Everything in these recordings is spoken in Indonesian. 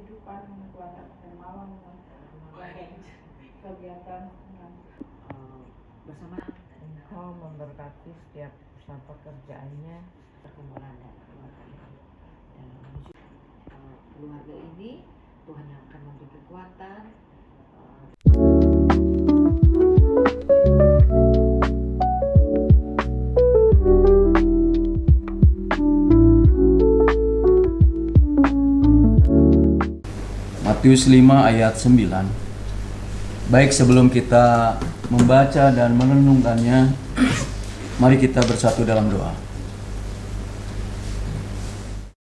kehidupan keluarga dan malam kegiatan bersama Engkau memberkati setiap pekerjaannya, pergumulan dan keluarga dan menuju keluarga ini Tuhan yang akan memberi kekuatan. Matius 5 ayat 9. Baik, sebelum kita membaca dan merenungkannya, mari kita bersatu dalam doa.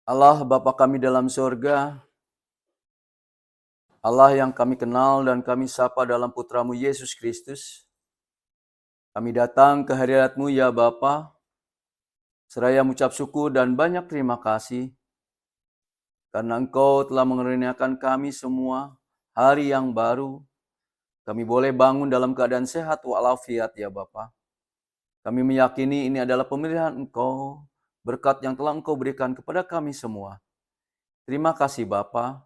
Allah Bapa kami dalam surga, Allah yang kami kenal dan kami sapa dalam Putramu Yesus Kristus, kami datang ke hadirat-Mu ya Bapa, seraya mengucap syukur dan banyak terima kasih karena Engkau telah mengaruniakan kami semua hari yang baru. Kami boleh bangun dalam keadaan sehat walafiat ya Bapa. Kami meyakini ini adalah pemilihan Engkau, berkat yang telah Engkau berikan kepada kami semua. Terima kasih Bapa,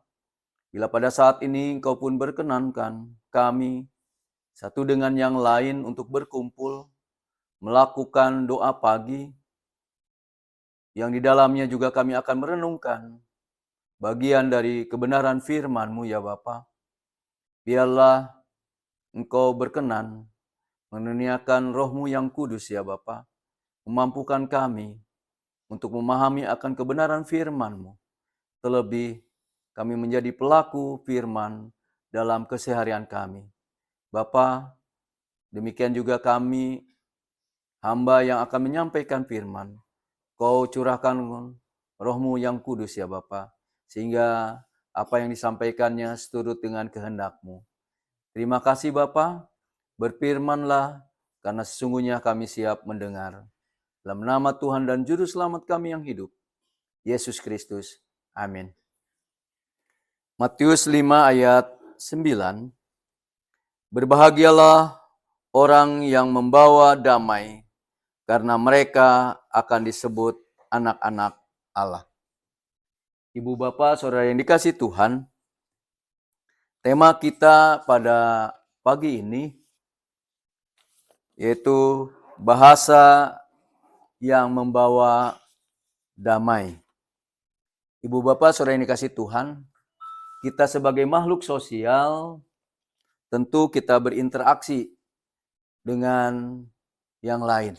bila pada saat ini Engkau pun berkenankan kami satu dengan yang lain untuk berkumpul, melakukan doa pagi, yang di dalamnya juga kami akan merenungkan bagian dari kebenaran firman-Mu ya Bapa. Biarlah Engkau berkenan menuruniakan Roh-Mu yang kudus ya Bapa, memampukan kami untuk memahami akan kebenaran firman-Mu. Terlebih kami menjadi pelaku firman dalam keseharian kami. Bapa, demikian juga kami hamba yang akan menyampaikan firman. Kau curahkan Roh-Mu yang kudus ya Bapa, sehingga apa yang disampaikannya seturut dengan kehendak-Mu. Terima kasih Bapa, berfirmanlah karena sesungguhnya kami siap mendengar. Dalam nama Tuhan dan Juru Selamat kami yang hidup, Yesus Kristus. Amin. Matius 5 ayat 9. Berbahagialah orang yang membawa damai, karena mereka akan disebut anak-anak Allah. Ibu Bapak, Saudara yang dikasihi Tuhan, tema kita pada pagi ini yaitu bahasa yang membawa damai. Ibu Bapak, Saudara yang dikasihi Tuhan, kita sebagai makhluk sosial tentu kita berinteraksi dengan yang lain.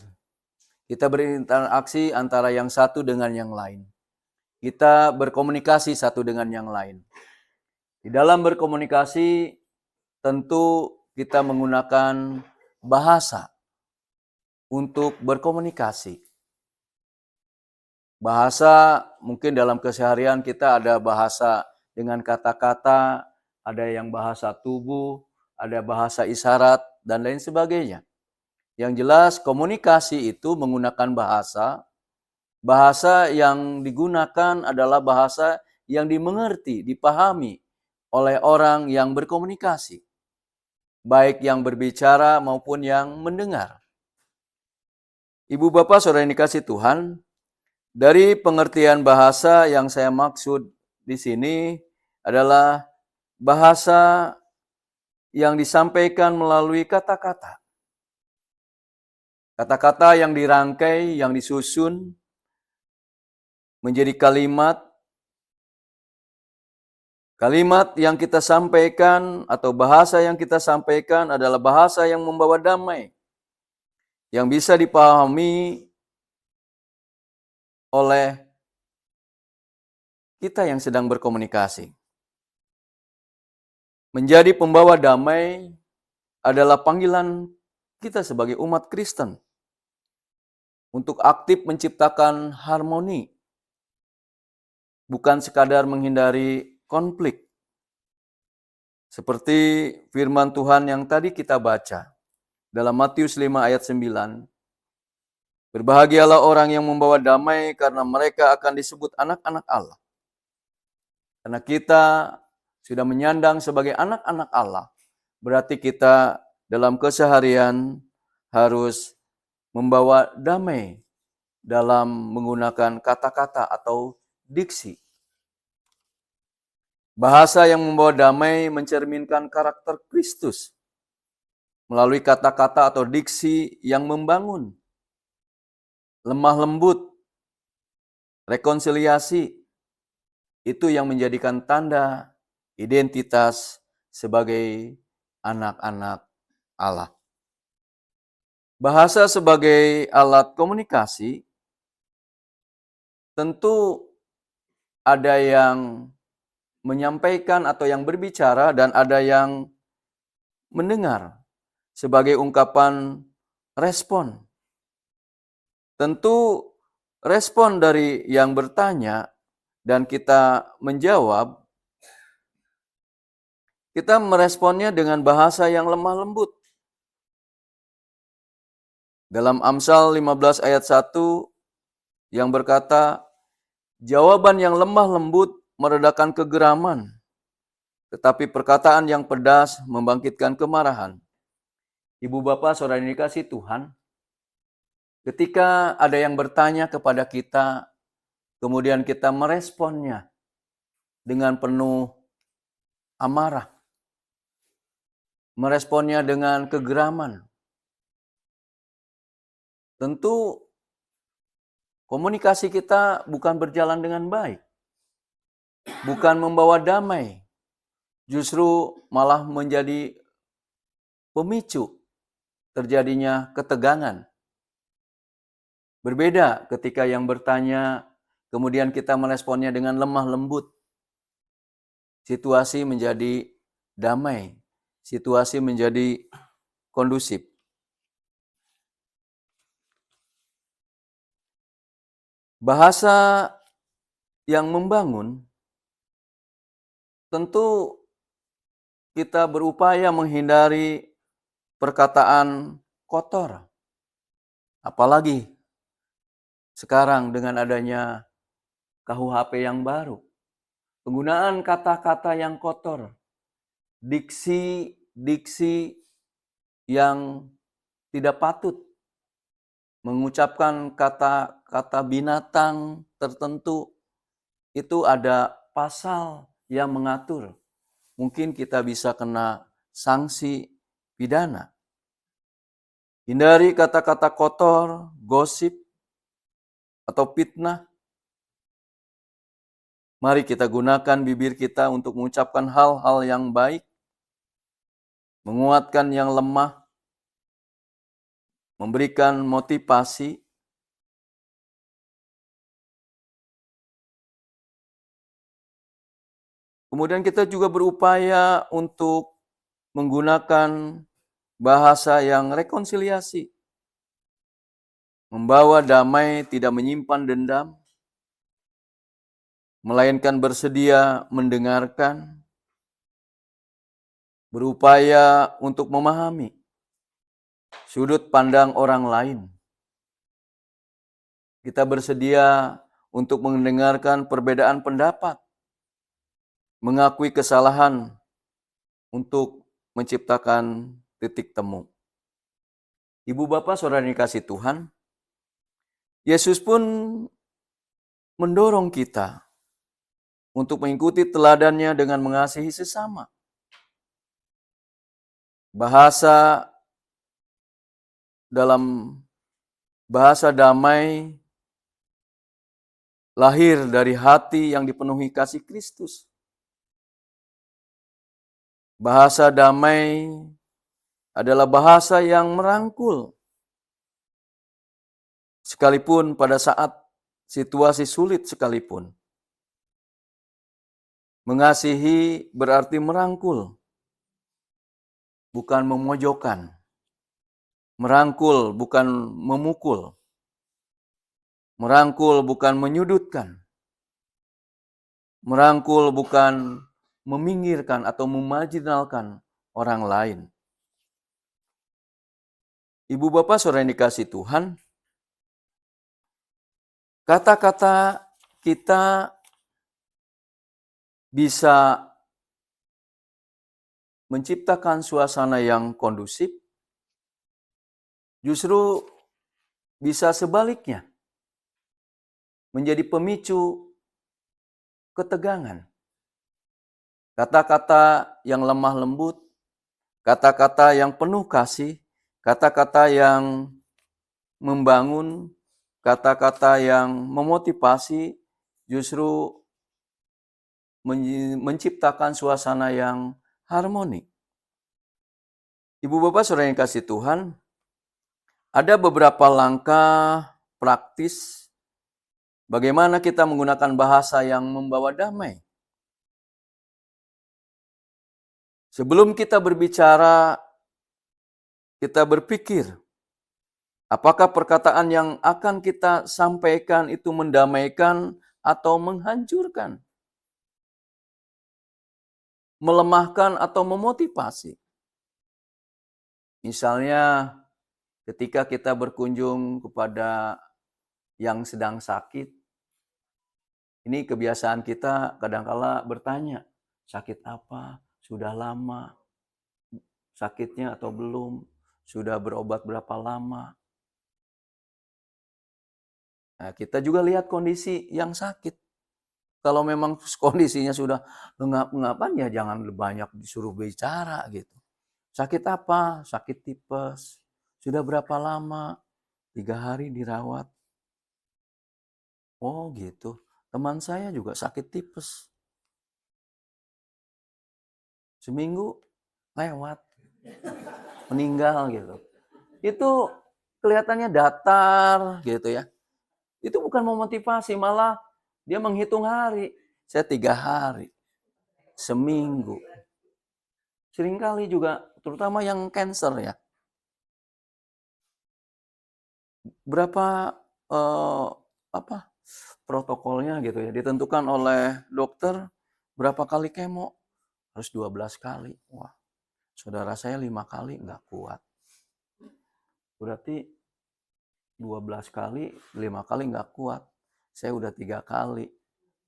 Kita berinteraksi antara yang satu dengan yang lain. Kita berkomunikasi satu dengan yang lain. Di dalam berkomunikasi tentu kita menggunakan bahasa untuk berkomunikasi. Bahasa mungkin dalam keseharian kita ada bahasa dengan kata-kata, ada yang bahasa tubuh, ada bahasa isyarat, dan lain sebagainya. Yang jelas komunikasi itu menggunakan bahasa. Bahasa yang digunakan adalah bahasa yang dimengerti, dipahami oleh orang yang berkomunikasi, baik yang berbicara maupun yang mendengar. Ibu Bapak, Saudara yang dikasihi Tuhan, dari pengertian bahasa yang saya maksud di sini adalah bahasa yang disampaikan melalui kata-kata. Kata-kata yang dirangkai, yang disusun menjadi kalimat. Kalimat yang kita sampaikan atau bahasa yang kita sampaikan adalah bahasa yang membawa damai, yang bisa dipahami oleh kita yang sedang berkomunikasi. Menjadi pembawa damai adalah panggilan kita sebagai umat Kristen untuk aktif menciptakan harmoni, bukan sekadar menghindari konflik. Seperti firman Tuhan yang tadi kita baca dalam Matius 5 ayat 9. Berbahagialah orang yang membawa damai karena mereka akan disebut anak-anak Allah. Karena kita sudah menyandang sebagai anak-anak Allah, berarti kita dalam keseharian harus membawa damai dalam menggunakan kata-kata atau diksi. Bahasa yang membawa damai mencerminkan karakter Kristus melalui kata-kata atau diksi yang membangun, lemah lembut, rekonsiliasi, itu yang menjadikan tanda identitas sebagai anak-anak Allah. Bahasa sebagai alat komunikasi, tentu ada yang menyampaikan atau yang berbicara dan ada yang mendengar sebagai ungkapan respon. Tentu respon dari yang bertanya dan kita menjawab, kita meresponnya dengan bahasa yang lemah lembut. Dalam Amsal 15 ayat 1 yang berkata, jawaban yang lemah lembut meredakan kegeraman, tetapi perkataan yang pedas membangkitkan kemarahan. Ibu bapak saudara yang dikasihi Tuhan, ketika ada yang bertanya kepada kita, kemudian kita meresponnya dengan penuh amarah, meresponnya dengan kegeraman, tentu komunikasi kita bukan berjalan dengan baik, bukan membawa damai, justru malah menjadi pemicu terjadinya ketegangan. Berbeda ketika yang bertanya, kemudian kita meresponnya dengan lemah lembut. Situasi menjadi damai, situasi menjadi kondusif. Bahasa yang membangun, tentu kita berupaya menghindari perkataan kotor. Apalagi sekarang dengan adanya KUHP yang baru. Penggunaan kata-kata yang kotor, diksi yang tidak patut, mengucapkan kata-kata binatang tertentu, itu ada pasal yang mengatur. Mungkin kita bisa kena sanksi pidana. Hindari kata-kata kotor, gosip, atau fitnah. Mari kita gunakan bibir kita untuk mengucapkan hal-hal yang baik, menguatkan yang lemah, memberikan motivasi. Kemudian kita juga berupaya untuk menggunakan bahasa yang rekonsiliasi, membawa damai, tidak menyimpan dendam, melainkan bersedia mendengarkan, berupaya untuk memahami sudut pandang orang lain. Kita bersedia untuk mendengarkan perbedaan pendapat, mengakui kesalahan untuk menciptakan titik temu. Ibu bapak saudara yang dikasihi Tuhan, Yesus pun mendorong kita untuk mengikuti teladannya dengan mengasihi sesama. Bahasa dalam bahasa damai lahir dari hati yang dipenuhi kasih Kristus. Bahasa damai adalah bahasa yang merangkul. Sekalipun pada saat situasi sulit sekalipun. Mengasihi berarti merangkul, bukan memojokkan. Merangkul bukan memukul. Merangkul bukan menyudutkan. Merangkul bukan meminggirkan atau memarginalkan orang lain. Ibu bapak saudara yang dikasihi Tuhan, kata-kata kita bisa menciptakan suasana yang kondusif, justru bisa sebaliknya menjadi pemicu ketegangan. kata-kata yang lemah lembut, kata-kata yang penuh kasih, kata-kata yang membangun, kata-kata yang memotivasi, justru menciptakan suasana yang harmoni. Ibu bapak saudara yang kasih Tuhan, ada beberapa langkah praktis bagaimana kita menggunakan bahasa yang membawa damai. Sebelum kita berbicara, kita berpikir, apakah perkataan yang akan kita sampaikan itu mendamaikan atau menghancurkan? Melemahkan atau memotivasi? Misalnya ketika kita berkunjung kepada yang sedang sakit, ini kebiasaan kita kadangkala bertanya, sakit apa? Sudah lama sakitnya atau belum? Sudah berobat berapa lama? Nah, kita juga lihat kondisi yang sakit. Kalau memang kondisinya sudah lengap-lengapan, ya jangan banyak disuruh bicara gitu. Sakit apa? Sakit tipes. Sudah berapa lama? 3 hari dirawat. Oh gitu. Teman saya juga sakit tipes. Seminggu lewat. Meninggal gitu. Itu kelihatannya datar gitu ya. Itu bukan memotivasi, malah dia menghitung hari. Saya 3 hari. Seminggu. Seringkali juga, terutama yang cancer ya. Berapa protokolnya gitu ya, ditentukan oleh dokter berapa kali kemo, harus 12 kali. Wah, saudara saya 5 kali nggak kuat. Berarti 12 kali, 5 kali nggak kuat. Saya udah 3 kali,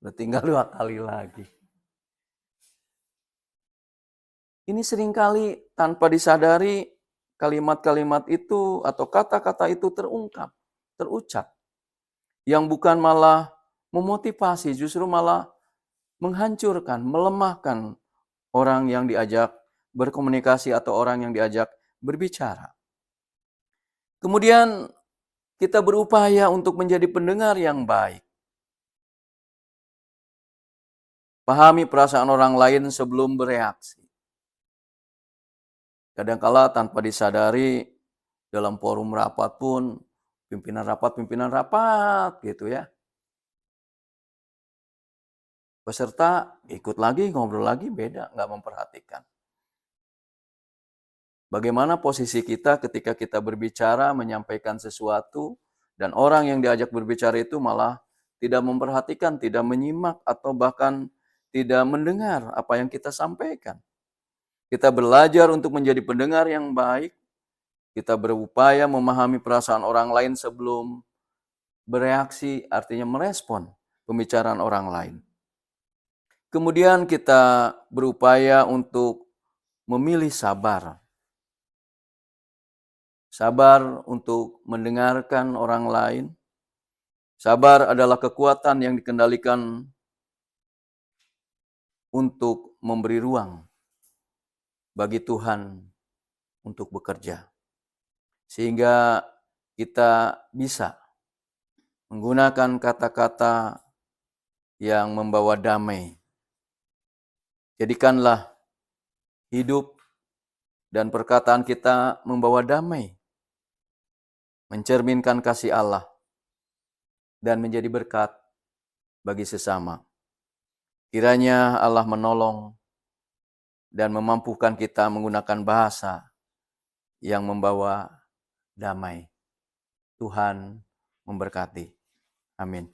udah tinggal 2 kali lagi. Ini seringkali tanpa disadari kalimat-kalimat itu atau kata-kata itu terungkap, terucap. Yang bukan malah memotivasi, justru malah menghancurkan, melemahkan orang yang diajak berkomunikasi atau orang yang diajak berbicara. Kemudian kita berupaya untuk menjadi pendengar yang baik. Pahami perasaan orang lain sebelum bereaksi. Kadangkala tanpa disadari dalam forum rapat pun, pimpinan rapat gitu ya. Peserta ikut lagi, ngobrol lagi, beda, nggak memperhatikan. Bagaimana posisi kita ketika kita berbicara, menyampaikan sesuatu, dan orang yang diajak berbicara itu malah tidak memperhatikan, tidak menyimak, atau bahkan tidak mendengar apa yang kita sampaikan. Kita belajar untuk menjadi pendengar yang baik. Kita berupaya memahami perasaan orang lain sebelum bereaksi, artinya merespon pembicaraan orang lain. Kemudian kita berupaya untuk memilih sabar. Sabar untuk mendengarkan orang lain. Sabar adalah kekuatan yang dikendalikan untuk memberi ruang bagi Tuhan untuk bekerja. Sehingga kita bisa menggunakan kata-kata yang membawa damai. Jadikanlah hidup dan perkataan kita membawa damai, mencerminkan kasih Allah, dan menjadi berkat bagi sesama. Kiranya Allah menolong dan memampukan kita menggunakan bahasa yang membawa damai. Tuhan memberkati. Amin.